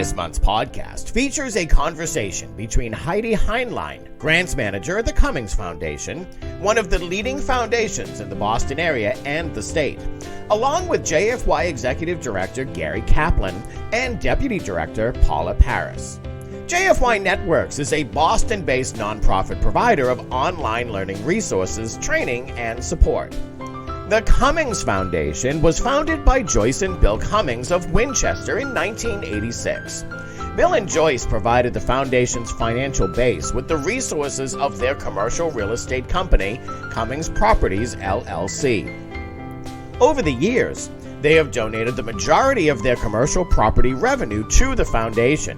This month's podcast features a conversation between Heidi Heinlein, Grants Manager at the Cummings Foundation, one of the leading foundations in the Boston area and the state, along with JFY Executive Director Gary Kaplan and Deputy Director Paula Paris. JFYNetWorks is a Boston-based nonprofit provider of online learning resources, training, and support. The Cummings Foundation was founded by Joyce and Bill Cummings of Winchester in 1986. Bill and Joyce provided the foundation's financial base with the resources of their commercial real estate company, Cummings Properties, LLC. Over the years, they have donated the majority of their commercial property revenue to the foundation.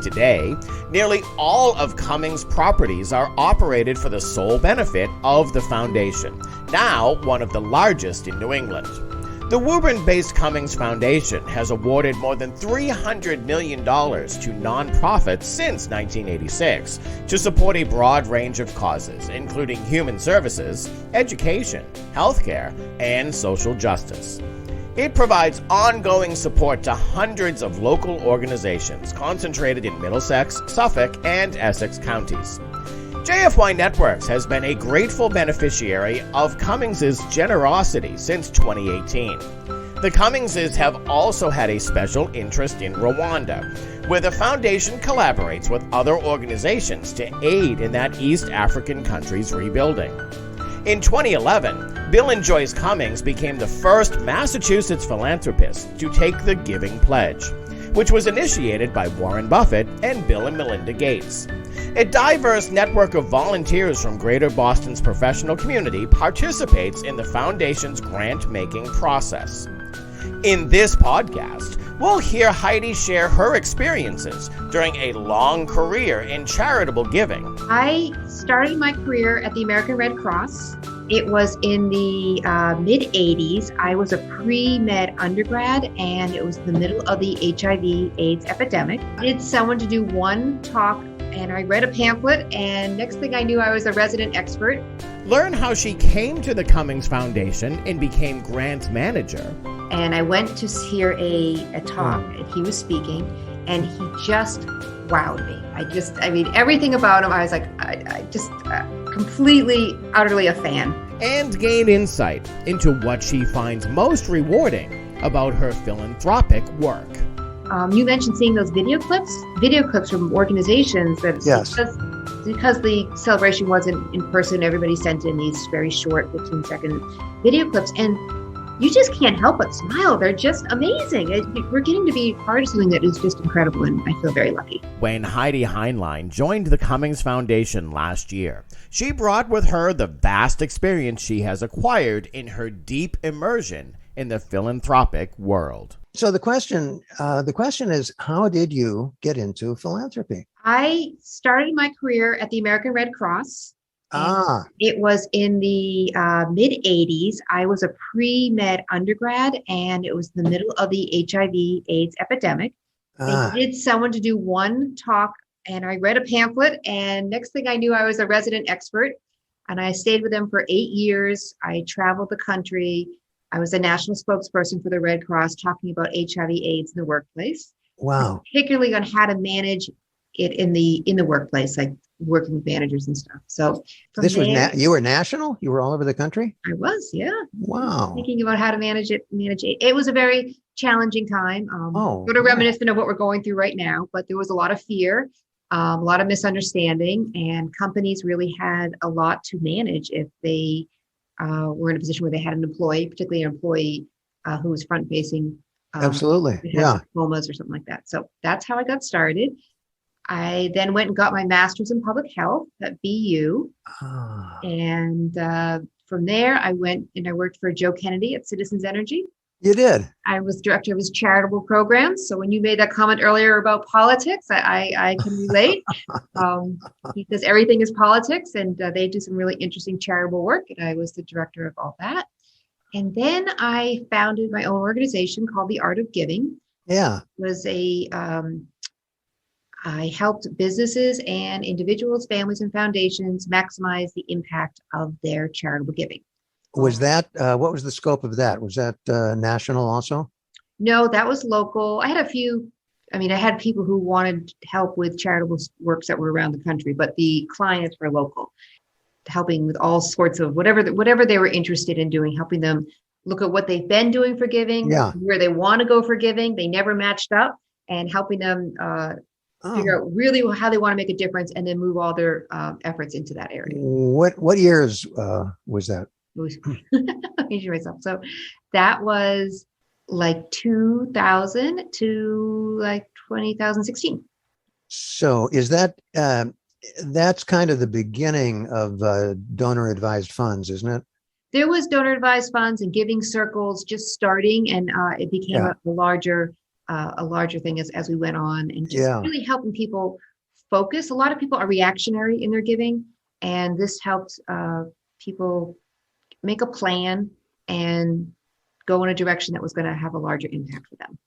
Today, nearly all of Cummings properties are operated for the sole benefit of the foundation, now one of the largest in New England. The Woburn-based Cummings Foundation has awarded more than $300 million to nonprofits since 1986 to support a broad range of causes, including human services, education, healthcare, and social justice. It provides ongoing support to hundreds of local organizations concentrated in Middlesex, Suffolk, and Essex counties. JFYNetWorks has been a grateful beneficiary of Cummings' generosity since 2018. The Cummingses have also had a special interest in Rwanda, where the foundation collaborates with other organizations to aid in that East African country's rebuilding. In 2011, Bill and Joyce Cummings became the first Massachusetts philanthropist to take the Giving Pledge, which was initiated by Warren Buffett and Bill and Melinda Gates. A diverse network of volunteers from Greater Boston's professional community participates in the foundation's grant-making process. In this podcast, we'll hear Heidi share her experiences during a long career in charitable giving. I started my career at the American Red Cross. It was in the mid-'80s. I was a pre-med undergrad, and it was the middle of the HIV/AIDS epidemic. I needed someone to do one talk, and I read a pamphlet, and next thing I knew, I was a resident expert. Learn how she came to the Cummings Foundation and became grants manager. And I went to hear a talk, and he was speaking, and he just wowed me. Everything about him, I was like, I just completely, utterly a fan. And gain insight into what she finds most rewarding about her philanthropic work. You mentioned seeing those video clips from organizations that yes. Because the celebration wasn't in person, everybody sent in these very short 15-second video clips, and you just can't help but smile. They're just amazing. We're getting to be part of something that is just incredible, and I feel very lucky. When Heidi Heinlein joined the Cummings Foundation last year, she brought with her the vast experience she has acquired in her deep immersion in the philanthropic world. So the question is, how did you get into philanthropy? I started my career at the American Red Cross. It was in the mid-'80s. I was a pre-med undergrad, and it was the middle of the HIV/AIDS epidemic. They needed someone to do one talk, and I read a pamphlet, and next thing I knew, I was a resident expert, and I stayed with them for 8 years. I traveled the country. I was a national spokesperson for the Red Cross, talking about HIV/AIDS in the workplace. Wow. Particularly on how to manage it in the workplace, like working with managers and stuff. So you were national? You were all over the country? I was, yeah. Wow. Thinking about how to manage it. It was a very challenging time. Sort of reminiscent of what we're going through right now, but there was a lot of fear, a lot of misunderstanding, and companies really had a lot to manage if they were in a position where they had an employee, particularly an employee who was front-facing. Absolutely, yeah. Diplomas or something like that. So that's how I got started. I then went and got my master's in public health at BU. And from there, I went and I worked for Joe Kennedy at Citizens Energy. You did? I was director of his charitable programs. So when you made that comment earlier about politics, I can relate. Because everything is politics, and they do some really interesting charitable work. And I was the director of all that. And then I founded my own organization called The Art of Giving. Yeah. It was I helped businesses and individuals, families, and foundations maximize the impact of their charitable giving. Was that, what was the scope of that? Was that national also? No, that was local. I had a few I mean, I had people who wanted help with charitable works that were around the country, but the clients were local, helping with all sorts of whatever they were interested in doing, helping them look at what they've been doing for giving, where they want to go for giving. They never matched up, and helping them figure out really how they want to make a difference, and then move all their efforts into that area. What years was that? I'm using myself. So that was like 2000 to like 2016. So is that that's kind of the beginning of donor advised funds, isn't it? There was donor advised funds and giving circles just starting, and it became a larger thing as we went on, and just really helping people focus. A lot of people are reactionary in their giving, and this helped people make a plan and go in a direction that was going to have a larger impact for them.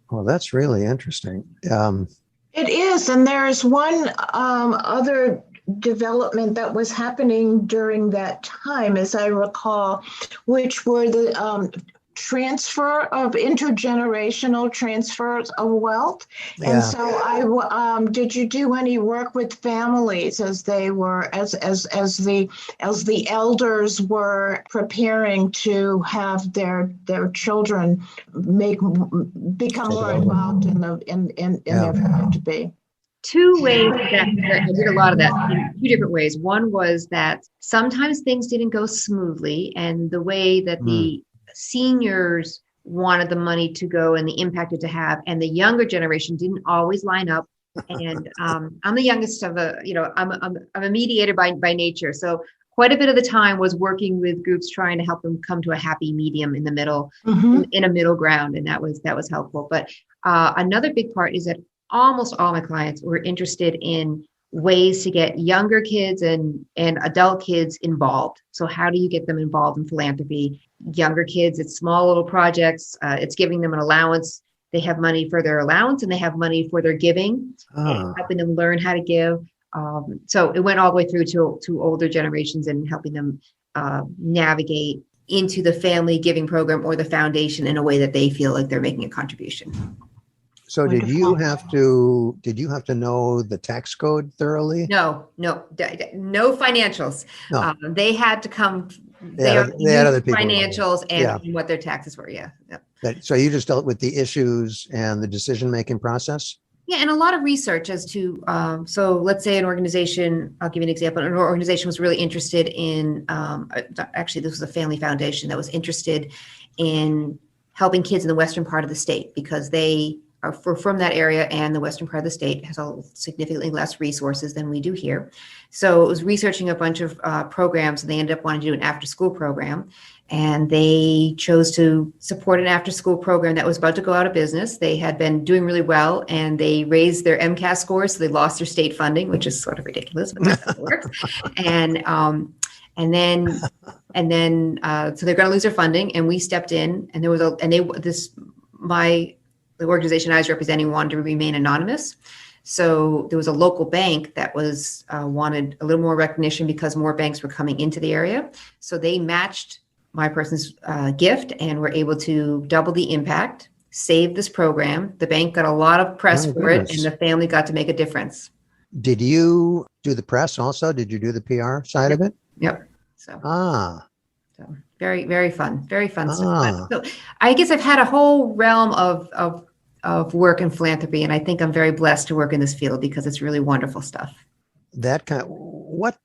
Well, that's really interesting. It is, and there's one other development that was happening during that time, as I recall, which were the transfer of intergenerational transfers of wealth. And so did you do any work with families as they were as the elders were preparing to have their children become more involved in their philanthropy? Two ways that I did a lot of that in two different ways. One was that sometimes things didn't go smoothly, and the way that the seniors wanted the money to go and the impact it to have, and the younger generation didn't always line up. And I'm the youngest of I'm a mediator by nature. So quite a bit of the time was working with groups trying to help them come to a happy medium in the middle, in a middle ground. And that was helpful. But another big part is that almost all my clients were interested in ways to get younger kids and adult kids involved. So how do you get them involved in philanthropy? Younger kids, it's small little projects. It's giving them an allowance. They have money for their allowance and they have money for their giving, and helping them learn how to give. So it went all the way through to older generations and helping them navigate into the family giving program or the foundation in a way that they feel like they're making a contribution. So did you have to know the tax code thoroughly? No financials. No. They had to come. They had other people financials and what their taxes were. Yeah. So you just dealt with the issues and the decision-making process? Yeah, and a lot of research as to, so let's say an organization, I'll give you an example, an organization was really interested in, actually this was a family foundation that was interested in helping kids in the western part of the state, because they are from that area, and the western part of the state has significantly less resources than we do here. So it was researching a bunch of programs, and they ended up wanting to do an after-school program. And they chose to support an after-school program that was about to go out of business. They had been doing really well, and they raised their MCAS scores, so they lost their state funding, which is sort of ridiculous, but that's how it works. And then so they're going to lose their funding, and we stepped in, and the organization I was representing wanted to remain anonymous. So there was a local bank that was wanted a little more recognition because more banks were coming into the area. So they matched my person's gift and were able to double the impact, save this program. The bank got a lot of press for it, and the family got to make a difference. Did you do the press also? Did you do the PR side of it? Yep. So very, very fun stuff. So I guess I've had a whole realm of work in philanthropy, and I think I'm very blessed to work in this field because it's really wonderful stuff. What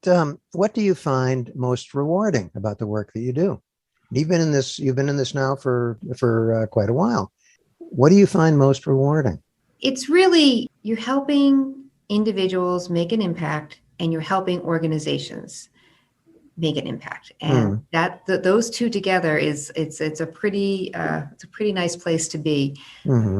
do you find most rewarding about the work that you do? You've been in this now for quite a while. What do you find most rewarding? It's really, you're helping individuals make an impact, and you're helping organizations make an impact, and those two together it's a pretty nice place to be.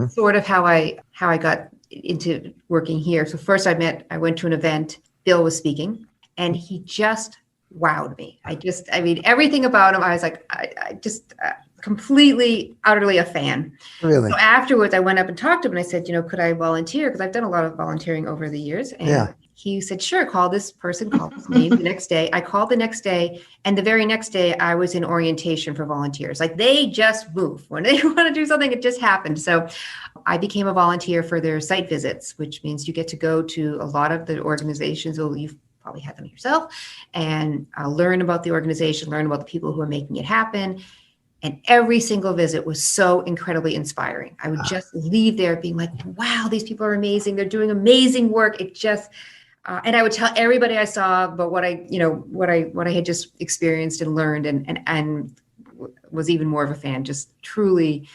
Sort of how I got into working here. So first I went to an event, Bill was speaking, and he just wowed me. I mean, everything about him, I was like, I just completely, utterly a fan. Really? So afterwards, I went up and talked to him, and I said, could I volunteer? Because I've done a lot of volunteering over the years. And he said, sure, call this person, call this name. The next day, I called the next day. And the very next day, I was in orientation for volunteers. Like, they just move. When they want to do something, it just happened. So I became a volunteer for their site visits, which means you get to go to a lot of the organizations. Well, you've probably had them yourself, and learn about the organization, learn about the people who are making it happen. And every single visit was so incredibly inspiring. I would just leave there being like, wow, these people are amazing. They're doing amazing work. It just, and I would tell everybody I saw about what I had just experienced and learned, and was even more of a fan, just truly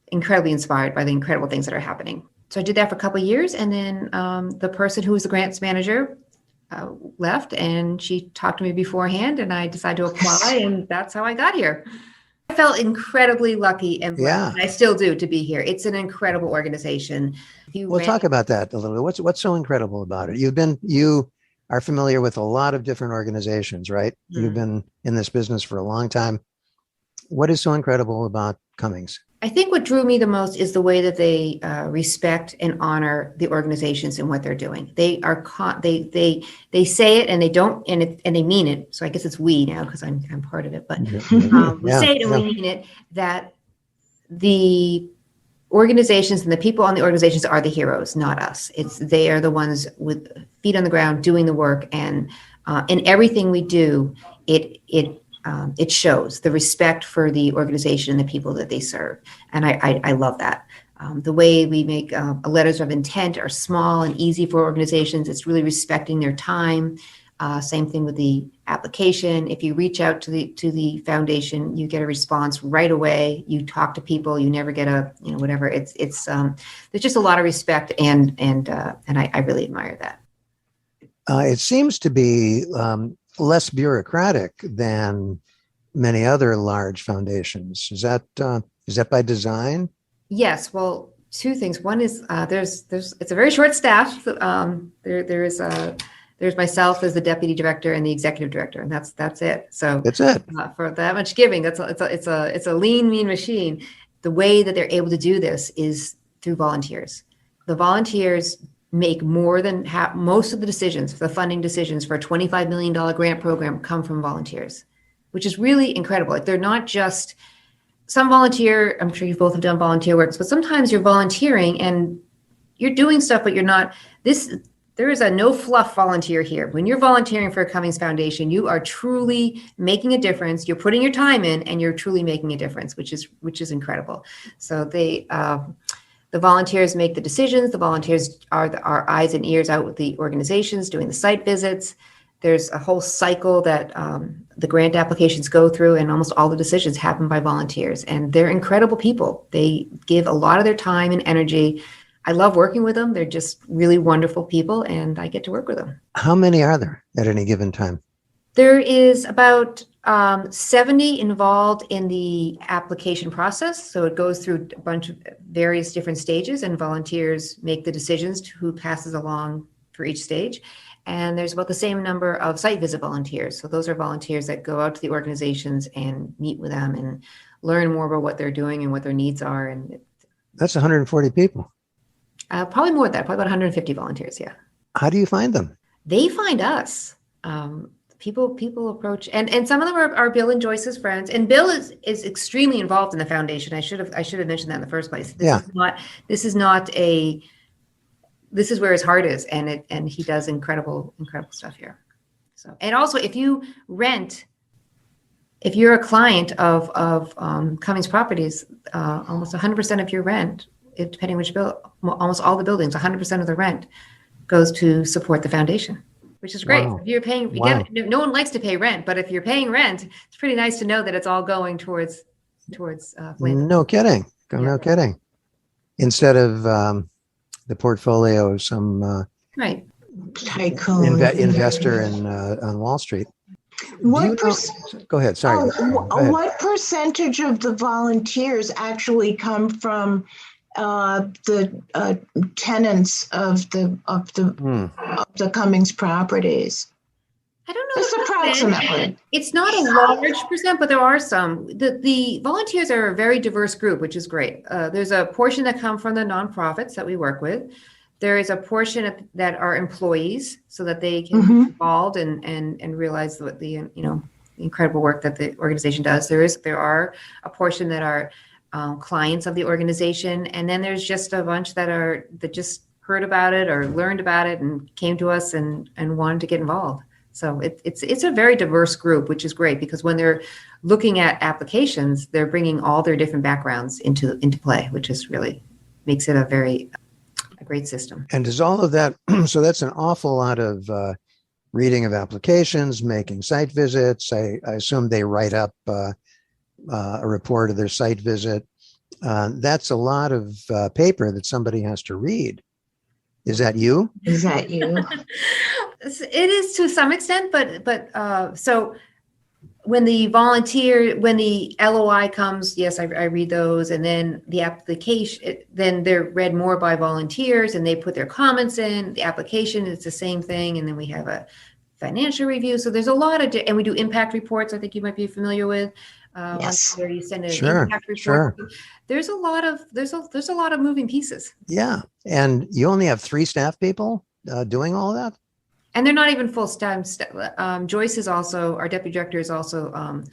incredibly inspired by the incredible things that are happening. So I did that for a couple of years. And then the person who was the grants manager left, and she talked to me beforehand, and I decided to apply, and that's how I got here. I felt incredibly lucky and blessed, and I still do, to be here. It's an incredible organization. We'll talk about that a little bit. What's so incredible about it? You are familiar with a lot of different organizations, right? Mm-hmm. You've been in this business for a long time. What is so incredible about Cummings? I think what drew me the most is the way that they respect and honor the organizations and what they're doing. They are they say it and they don't, and they mean it. So I guess it's we now, because I'm part of it. But we say it and we mean it. That the organizations and the people on the organizations are the heroes, not us. They are the ones with feet on the ground doing the work, and in everything we do, it shows the respect for the organization and the people that they serve. And I love that. The way we make letters of intent are small and easy for organizations. It's really respecting their time. Same thing with the application. If you reach out to the foundation, you get a response right away. You talk to people, you never get a, whatever. It's there's just a lot of respect, and I really admire that. It seems to be less bureaucratic than many other large foundations. Is that by design? Yes. Well, two things. One is it's a very short staff. There's myself as the deputy director and the executive director, and that's it. So that's it. For that much giving, it's a lean, mean machine. The way that they're able to do this is through volunteers. The volunteers make more than most of the decisions, the funding decisions for a $25 million grant program come from volunteers, which is really incredible. Like, they're not just some volunteer. I'm sure you both have done volunteer works, but sometimes you're volunteering and you're doing stuff, but you're not there is a no fluff volunteer here. When you're volunteering for a Cummings Foundation, you are truly making a difference. You're putting your time in, and you're truly making a difference, which is incredible. So the volunteers make the decisions. The volunteers are our eyes and ears out with the organizations doing the site visits. There's a whole cycle that the grant applications go through, and almost all the decisions happen by volunteers. And they're incredible people. They give a lot of their time and energy. I love working with them. They're just really wonderful people, and I get to work with them. How many are there at any given time? There is about 70 involved in the application process. So it goes through a bunch of various different stages, and volunteers make the decisions to who passes along for each stage. And there's about the same number of site visit volunteers. So those are volunteers that go out to the organizations and meet with them and learn more about what they're doing and what their needs are. And that's 140 people. Probably more than that, probably about 150 volunteers. Yeah. How do you find them? They find us. People approach, and some of them are Bill and Joyce's friends. And Bill is extremely involved in the foundation. I should have mentioned that in the first place. This is where his heart is, and he does incredible stuff here. So, and also, if you're a client of Cummings Properties, almost 100% of your rent, depending which almost all the buildings, 100% of the rent goes to support the foundation, which is great. Wow. If you're paying, no one likes to pay rent, but if you're paying rent, it's pretty nice to know that it's all going towards philanthropy. No kidding. No kidding. Instead of the portfolio of some tycoon investor on Wall Street. Go ahead. Sorry. What percentage of the volunteers actually come from the tenants of the Cummings properties? I don't know. Just approximately. It's not a large percent, but there are some. The volunteers are a very diverse group, which is great. There's a portion that come from the nonprofits that we work with. There is a portion that are employees so that they can be involved and realize what the incredible work that the organization does. There are a portion that are clients of the organization, and then there's just a bunch that just heard about it or learned about it and came to us and wanted to get involved. So it's a very diverse group, which is great, because when they're looking at applications, they're bringing all their different backgrounds into play, which is really makes it a great system. And does all of that, so that's an awful lot of reading of applications, making site visits. I assume they write up a report of their site visit. That's a lot of paper that somebody has to read. Is that you? Is that you? It is to some extent, but so when the LOI comes, yes, I read those, and then the application, then they're read more by volunteers, and they put their comments in. The application is the same thing, and then we have a financial review. So there's a lot of, and we do impact reports. I think you might be familiar with. Yes. Where you send an Sure, impact report. sure. There's a lot of moving pieces. Yeah. And you only have 3 staff people doing all of that? And they're not even full-time. Joyce is also, our deputy director is also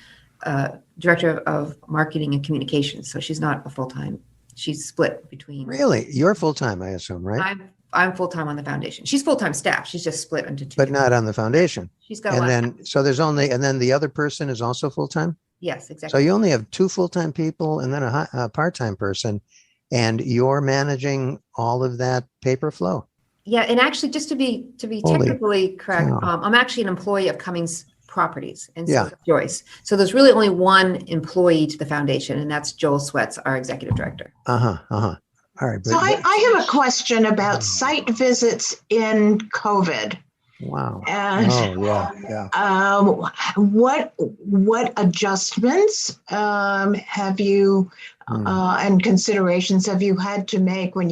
director of marketing and communications. So she's not a full-time. She's split between. Really? You're full-time, I assume, right? I'm full-time on the foundation. She's full-time staff. She's just split into 2. But not on the foundation. She's got and then, so there's only, and then the other person is also full-time? Yes, exactly. So you only have 2 full-time people and then a part-time person, and you're managing all of that paper flow. Yeah, and actually, just to be technically correct, I'm actually an employee of Cummings Properties, and so is Joyce. So there's really only one employee to the foundation, and that's Joel Sweats, our executive director. All right. So I have a question about site visits in COVID. Wow. And what adjustments have you and considerations have you had to make when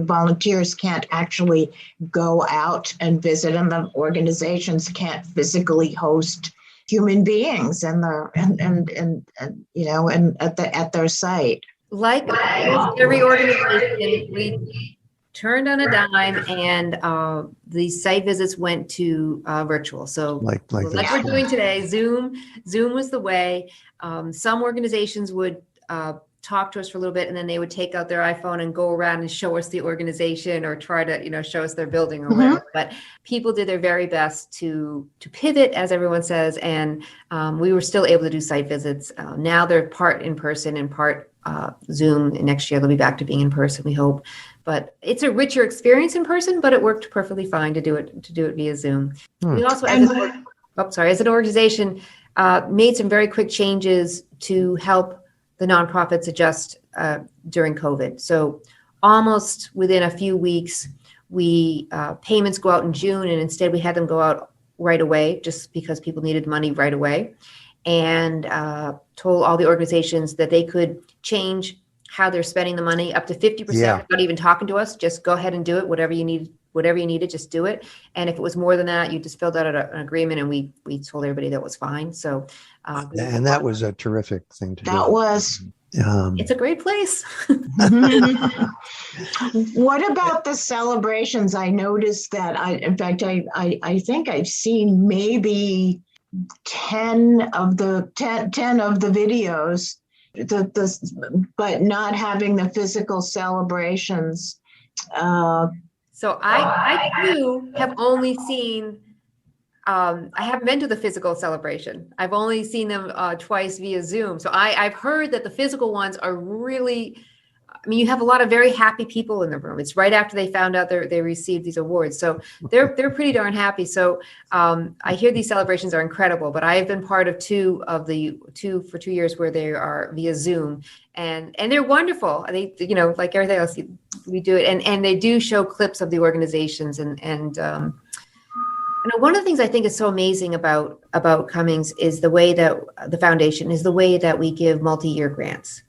volunteers can't actually go out and visit, and the organizations can't physically host human beings at their site? Like every organization, we turned on a dime, and the site visits went to virtual. So like we're doing today, Zoom was the way. Some organizations would talk to us for a little bit, and then they would take out their iPhone and go around and show us the organization, or try to, show us their building or whatever. But people did their very best to pivot, as everyone says. And we were still able to do site visits. Now they're part in person and part Zoom. And next year they'll be back to being in person, we hope. But it's a richer experience in person, but it worked perfectly fine to do it via Zoom. We also, as an organization, made some very quick changes to help the nonprofits adjust during COVID. So almost within a few weeks, payments go out in June, and instead we had them go out right away, just because people needed money right away, and told all the organizations that they could change how they're spending the money up to 50% without even talking to us. Just go ahead and do it. Whatever you needed, just do it. And if it was more than that, you just filled out an agreement, and we told everybody that was fine. So, and that was a terrific thing to do. That was. It's a great place. What about the celebrations? I noticed that I think I've seen maybe 10 of the videos, but not having the physical celebrations. So I too have only seen, I haven't been to the physical celebration. I've only seen them twice via Zoom. So I've heard that the physical ones are really, you have a lot of very happy people in the room. It's right after they found out they received these awards. So they're pretty darn happy. So I hear these celebrations are incredible, but I have been part of 2 for 2 years where they are via Zoom, and they're wonderful. They, like everything else, we do it. And they do show clips of the organizations, and one of the things I think is so amazing about Cummings is the way that the foundation is the way that we give multi-year grants.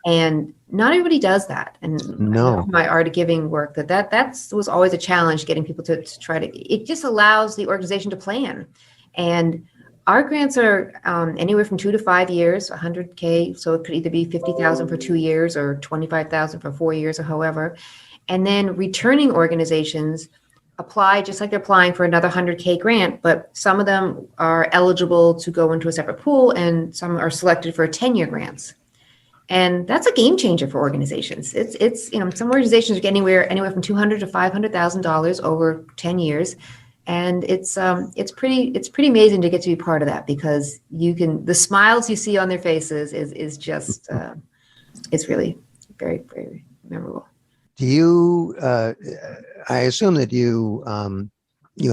And not everybody does that. And my art of giving work, that was always a challenge, getting people to try to, it just allows the organization to plan. And our grants are anywhere from 2 to 5 years, $100K. So it could either be $50,000 for 2 years or $25,000 for 4 years, or however. And then returning organizations apply just like they're applying for another 100K grant, but some of them are eligible to go into a separate pool and some are selected for 10-year grants. And that's a game changer for organizations. It's some organizations are getting anywhere from $200,000 to $500,000 over 10 years. And it's pretty amazing to get to be part of that, because the smiles you see on their faces is just, it's really very, very memorable. Do you, I assume that you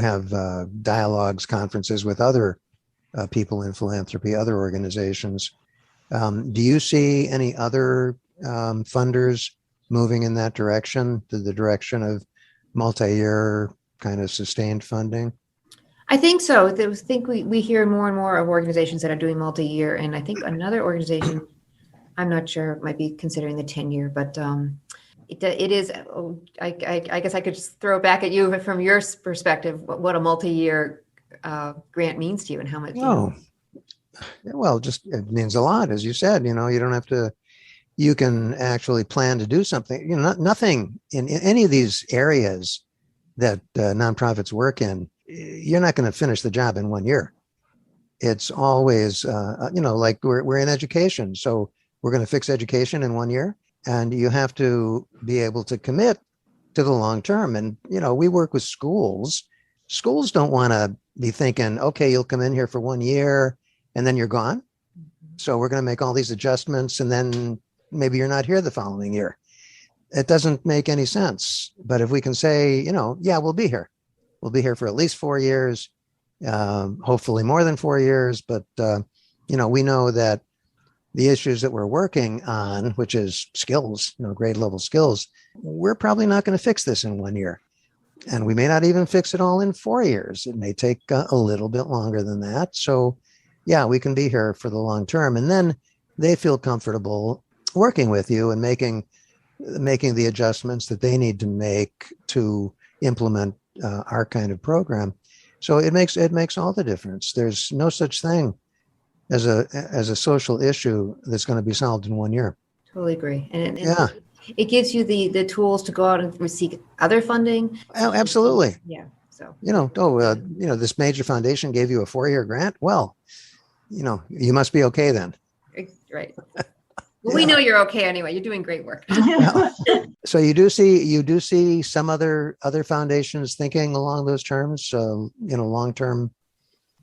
have dialogues, conferences with other people in philanthropy, other organizations. Do you see any other funders moving in that direction, to the direction of multi-year kind of sustained funding? I think so. I think we hear more and more of organizations that are doing multi-year. And I think another organization, I'm not sure, might be considering the 10-year, but it is, I guess I could just throw it back at you from your perspective, what a multi-year grant means to you and how much. Oh, well, just it means a lot, as you said. You don't have to. You can actually plan to do something. Nothing in any of these areas that nonprofits work in. You're not going to finish the job in 1 year. It's always, like we're in education, so we're going to fix education in 1 year. And you have to be able to commit to the long term. And, we work with schools. Schools don't want to be thinking, okay, you'll come in here for 1 year and then you're gone. So we're going to make all these adjustments and then maybe you're not here the following year. It doesn't make any sense. But if we can say, yeah, we'll be here. We'll be here for at least 4 years, hopefully more than 4 years. But, we know that the issues that we're working on, which is skills, grade level skills, we're probably not going to fix this in 1 year. And we may not even fix it all in 4 years. It may take a little bit longer than that. So yeah, we can be here for the long term. And then they feel comfortable working with you and making the adjustments that they need to make to implement our kind of program. So it makes all the difference. There's no such thing as a social issue that's going to be solved in 1 year. Totally agree. And yeah, it gives you the tools to go out and seek other funding. Oh, absolutely. Yeah. So, this major foundation gave you a 4-year grant. Well, you must be okay then. Right. Well, we know you're okay anyway. You're doing great work. So you do see some other foundations thinking along those terms, long term.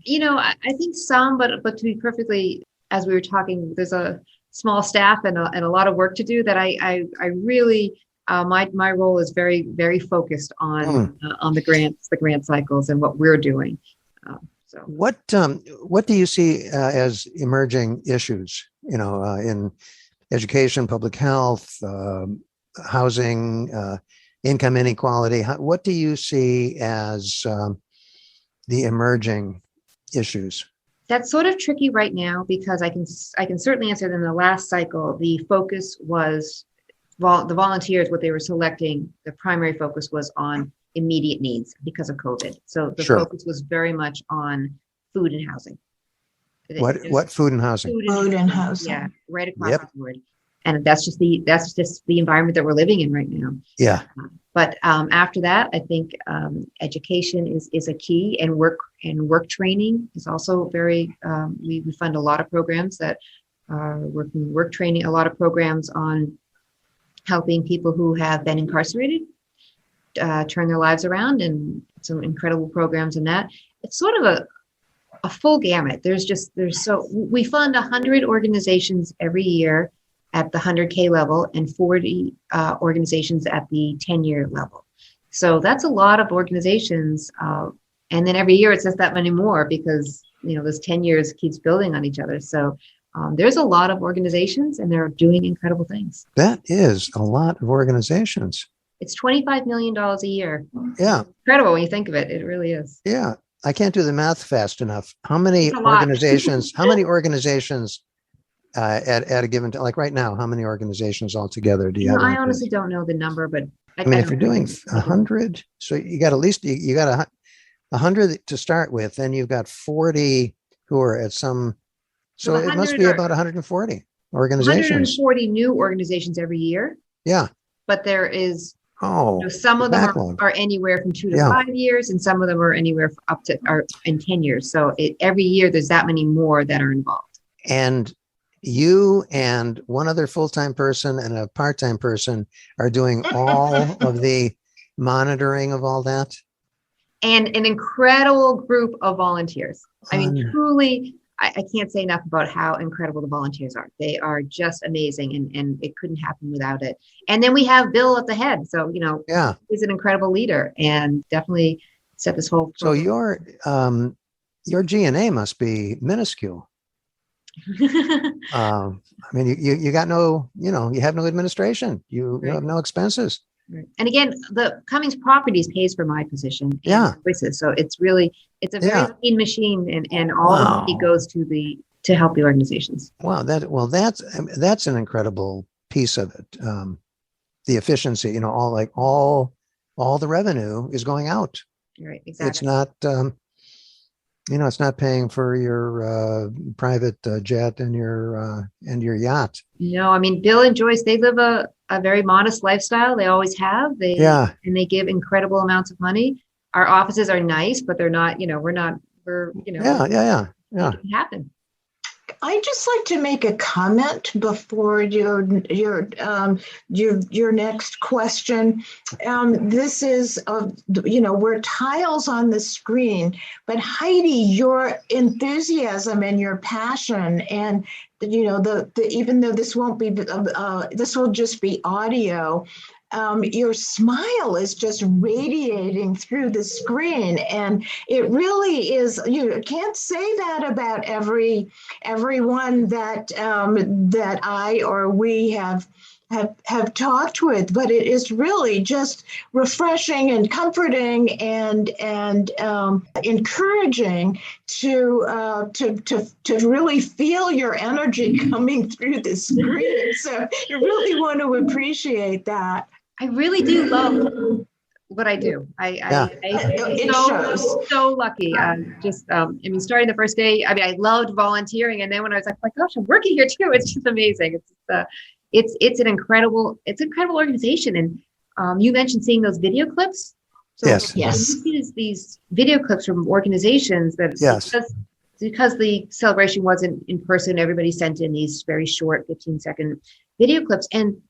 I think some, but to be perfectly, as we were talking, there's a small staff and a lot of work to do that I really, my role is very, very focused on the grant cycles and what we're doing. So what do you see as emerging issues, in education, public health, housing, income inequality? What do you see as the emerging issues? That's sort of tricky right now because I can certainly answer that. In the last cycle, the focus was the volunteers, what they were selecting, the primary focus was on immediate needs because of COVID. So the focus was very much on food and housing. What food and housing? Food and housing. Yeah, right across the board. And that's just the environment that we're living in right now. Yeah. But after that, I think education is a key, and work training is also very. We fund a lot of programs that are work training. A lot of programs on helping people who have been incarcerated turn their lives around, and some incredible programs in that. It's sort of a full gamut. We fund 100 organizations every year at the 100K level and 40 organizations at the 10-year level. So that's a lot of organizations. And then every year it's just that many more because, this 10 years keeps building on each other. So there's a lot of organizations and they're doing incredible things. That is a lot of organizations. It's $25 million a year. Yeah. Incredible when you think of it. It really is. Yeah. I can't do the math fast enough. How many organizations at a given time, like right now, how many organizations altogether do you have? I honestly don't know the number, but if you're doing 100, so you got at least, you got 100 to start with, then you've got 40 who are at some, so it must be about 140 organizations. 140 new organizations every year. Yeah. But there is Oh, some of them backlog. are anywhere from 2 to 5 years, and some of them are anywhere up to are in 10 years. So every year there's that many more that are involved. And you and one other full-time person and a part-time person are doing all of the monitoring of all that? And an incredible group of volunteers. I mean, truly, I can't say enough about how incredible the volunteers are. They are just amazing, and it couldn't happen without it. And then we have Bill at the head. So, he's an incredible leader and definitely set this whole program. So your G&A must be minuscule. I mean, you got no, you have no administration. You have no expenses. Right. And again, the Cummings Properties pays for my position. Voices. So it's a very lean machine, and all the money goes to help the organizations. Wow. That's an incredible piece of it. The efficiency, all the revenue is going out. Right. Exactly. It's not, it's not paying for your private jet and your yacht. No, I mean, Bill and Joyce, they live a very modest lifestyle. They always have. And they give incredible amounts of money. Our offices are nice, but they're not, it can happen. I'd just like to make a comment before your next question. This is, we're tiles on the screen, but Heidi, your enthusiasm and your passion, and even though this won't be, this will just be audio. Your smile is just radiating through the screen, and it really is. You can't say that about everyone that that I or we have talked with, but it is really just refreshing and comforting and encouraging to really feel your energy coming through the screen. So you really want to appreciate that. I really do love what I do. So lucky. Starting the first day, I loved volunteering, and then when I was like, gosh, I'm working here too. It's just amazing. It's an incredible organization. And you mentioned seeing those video clips. So yes. You see these video clips from organizations that because the celebration wasn't in person, everybody sent in these very short 15-second video clips, and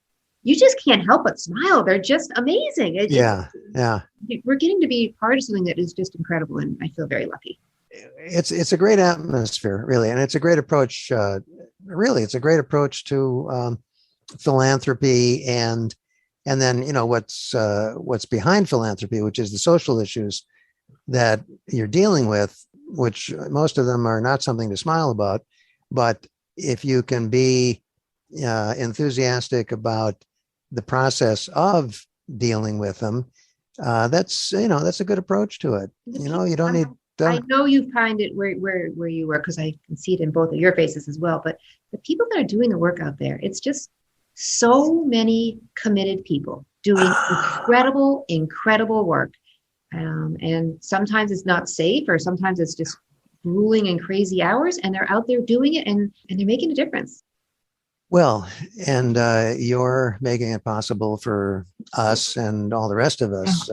you just can't help but smile. They're just amazing. We're getting to be part of something that is just incredible, and I feel very lucky. It's a great atmosphere, really, and it's a great approach. It's a great approach to philanthropy, and then what's behind philanthropy, which is the social issues that you're dealing with, which most of them are not something to smile about. But if you can be enthusiastic about the process of dealing with them, that's a good approach to it. You don't need. I know you find it where you work, because I can see it in both of your faces as well. But the people that are doing the work out there, it's just so many committed people doing incredible work. And sometimes it's not safe, or sometimes it's just grueling and crazy hours, and they're out there doing it, and they're making a difference. Well, and you're making it possible for us and all the rest of us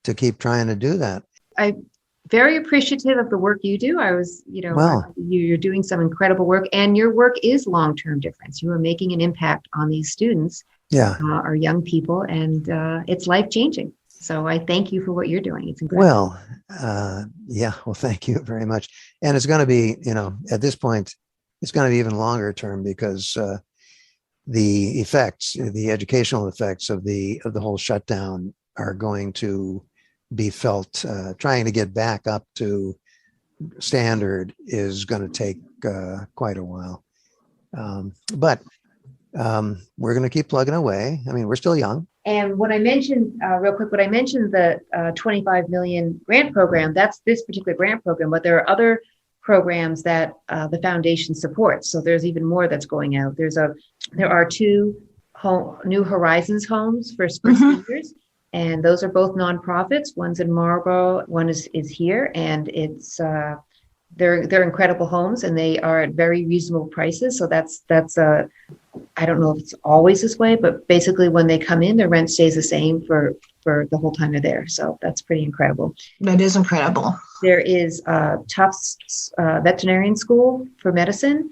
to keep trying to do that. I'm very appreciative of the work you do. You're doing some incredible work, and your work is long-term difference. You are making an impact on these students, our young people, and it's life-changing. So I thank you for what you're doing. It's incredible. Well, thank you very much. And it's going to be, at this point, it's going to be even longer term, because the educational effects of the whole shutdown are going to be felt. Trying to get back up to standard is going to take quite a while. But we're going to keep plugging away. I mean, we're still young. And what I mentioned, real quick, the 25 million grant program, that's this particular grant program, but there are other programs that the foundation supports. So there's even more that's going out. There are 2 New Horizons homes for seniors, and those are both nonprofits. One's in Marlborough, one is here, and it's they're incredible homes, and they are at very reasonable prices. So that's I don't know if it's always this way, but basically when they come in, their rent stays the same for the whole time they're there. So that's pretty incredible. That is incredible. There is Tufts Veterinarian School for Medicine.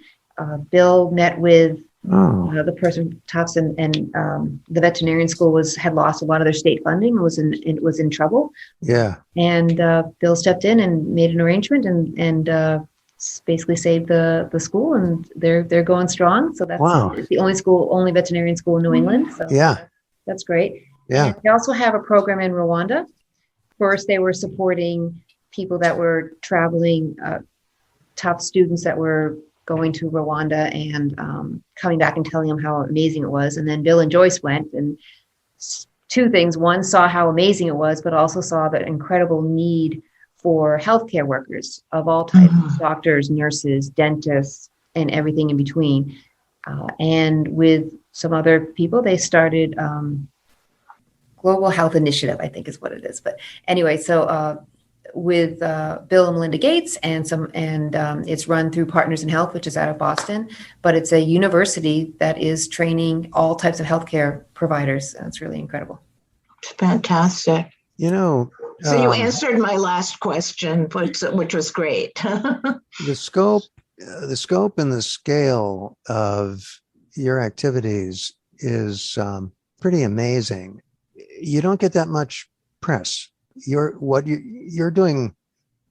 Bill met with the person Tufts, and the veterinarian school had lost a lot of their state funding. Was in trouble. Yeah. And Bill stepped in and made an arrangement and basically saved the school, and they're going strong. So that's It's the only veterinarian school in New England. So that's great. Yeah. And they also have a program in Rwanda. First, they were supporting people that were traveling, top students that were going to Rwanda and coming back and telling them how amazing it was. And then Bill and Joyce went, and two things. One, saw how amazing it was, but also saw the incredible need for healthcare workers of all types, doctors, nurses, dentists, and everything in between. And with some other people, they started Global Health Initiative, I think is what it is. But anyway, so with Bill and Melinda Gates and it's run through Partners in Health, which is out of Boston, but it's a university that is training all types of healthcare providers. And it's really incredible. It's fantastic. So you answered my last question, which was great. the scope and the scale of your activities is pretty amazing. You don't get that much press. You're doing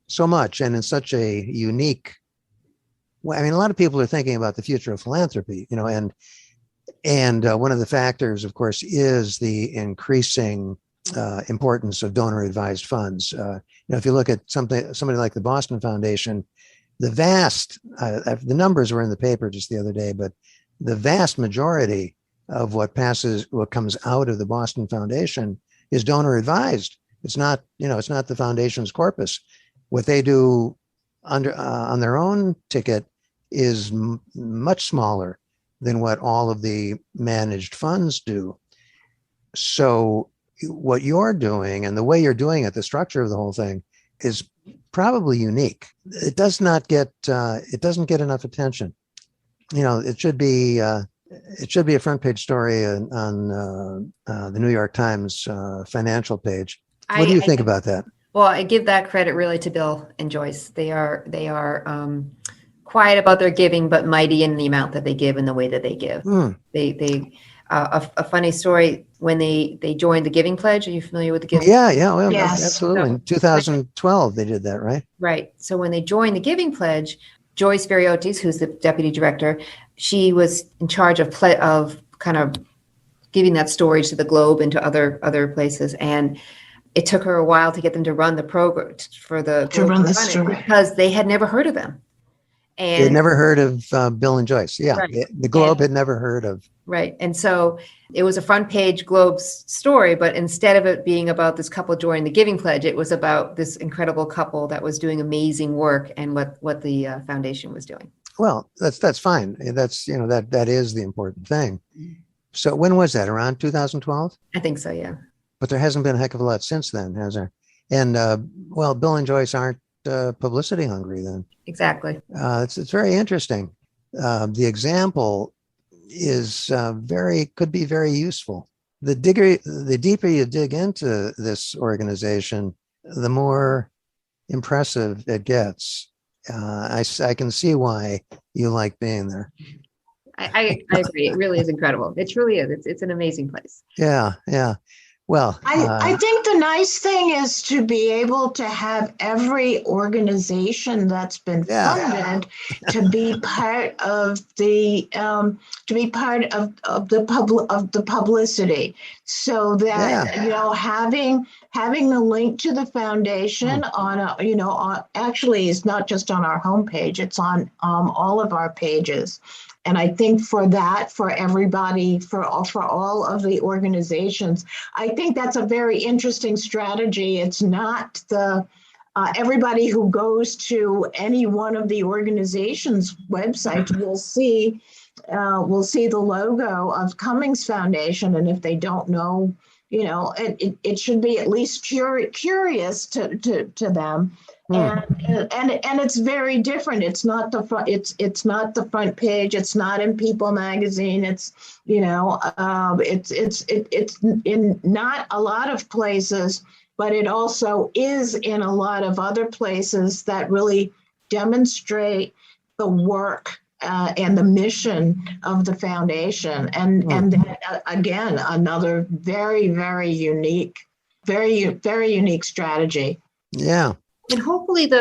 so much, and in such a unique way. I mean, a lot of people are thinking about the future of philanthropy, and one of the factors, of course, is the increasing importance of donor-advised funds. If you look at somebody like the Boston Foundation, the numbers were in the paper just the other day, but the vast majority of what comes out of the Boston Foundation is donor-advised. It's not the foundation's corpus. What they do on their own ticket is much smaller than what all of the managed funds do. So what you're doing and the way you're doing it, the structure of the whole thing, is probably unique. It doesn't get enough attention. It should be a front page story on the New York Times financial page. What do you think about that? Well, I give that credit really to Bill and Joyce. They are quiet about their giving, but mighty in the amount that they give and the way that they give. A funny story, when they joined the Giving Pledge. Are you familiar with the Giving? Yeah, well, yes. Absolutely. In 2012, they did that, right? Right. So when they joined the Giving Pledge, Joyce Veriotes, who's the deputy director, she was in charge of kind of giving that story to the Globe and to other places. And it took her a while to get them to run the program to run the story, because they had never heard of them. And they'd never heard of Bill and Joyce. Yeah, right. The Globe had never heard of. Right. And so it was a front page Globe's story, but instead of it being about this couple joining the Giving Pledge, it was about this incredible couple that was doing amazing work and what the foundation was doing. Well, that's fine. That's, that is the important thing. So when was that? Around 2012? I think so, yeah. But there hasn't been a heck of a lot since then, has there? And Bill and Joyce aren't publicity hungry then. Exactly. It's very interesting. The example is could be very useful. The deeper you dig into this organization, the more impressive it gets. I can see why you like being there. I agree. It really is incredible. It truly is. It's an amazing place. Yeah. Well, I think the nice thing is to be able to have every organization that's been funded to be part of the publicity, so that having the link to the foundation actually is not just on our homepage; it's on all of our pages. And I think for everybody, for all of the organizations, I think that's a very interesting strategy. It's not everybody who goes to any one of the organization's websites will see the logo of Cummings Foundation, and if they don't know, it should be at least curious to them And it's very different. It's not the front. It's not the front page. It's not in People magazine. It's it's in not a lot of places, but it also is in a lot of other places that really demonstrate the work and the mission of the foundation. And that, again, another very, very unique strategy. Yeah. And hopefully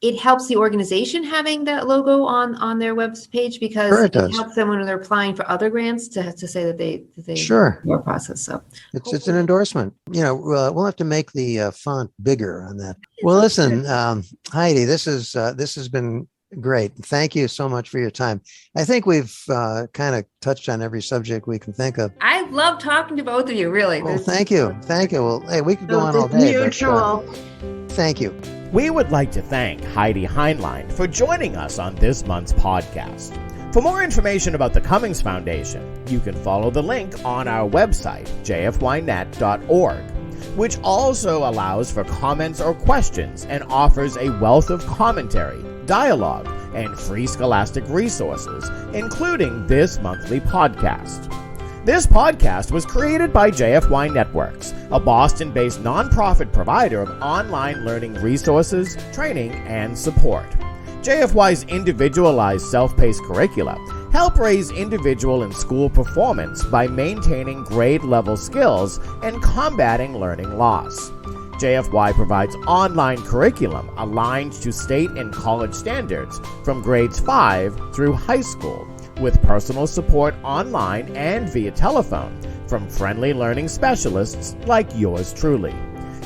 it helps the organization having that logo on their web page, because it helps them when they're applying for other grants to say that they sure your process. So it's an endorsement. We'll have to make the font bigger on that. Well, listen, Heidi, this has been great. Thank you so much for your time. I think we've kind of touched on every subject we can think of. I love talking to both of you, really. Well, thank you. Well, hey, we could go on all day. Mutual. But, thank you. We would like to thank Heidi Heinlein for joining us on this month's podcast. For more information about the Cummings Foundation, you can follow the link on our website, JFYNet.org, which also allows for comments or questions and offers a wealth of commentary, dialogue, and free scholastic resources, including this monthly podcast. This podcast was created by JFYNetWorks, a Boston-based nonprofit provider of online learning resources, training, and support. JFY's individualized self-paced curricula help raise individual and school performance by maintaining grade-level skills and combating learning loss. JFY provides online curriculum aligned to state and college standards from grades 5 through high school, with personal support online and via telephone from friendly learning specialists like yours truly.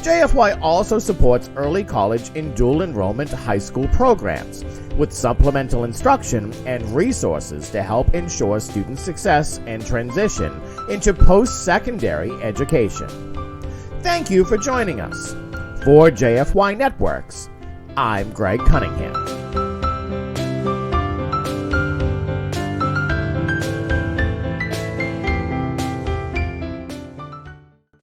JFY also supports early college and dual enrollment high school programs with supplemental instruction and resources to help ensure student success and transition into post-secondary education. Thank you for joining us. For JFYNetWorks, I'm Greg Cunningham.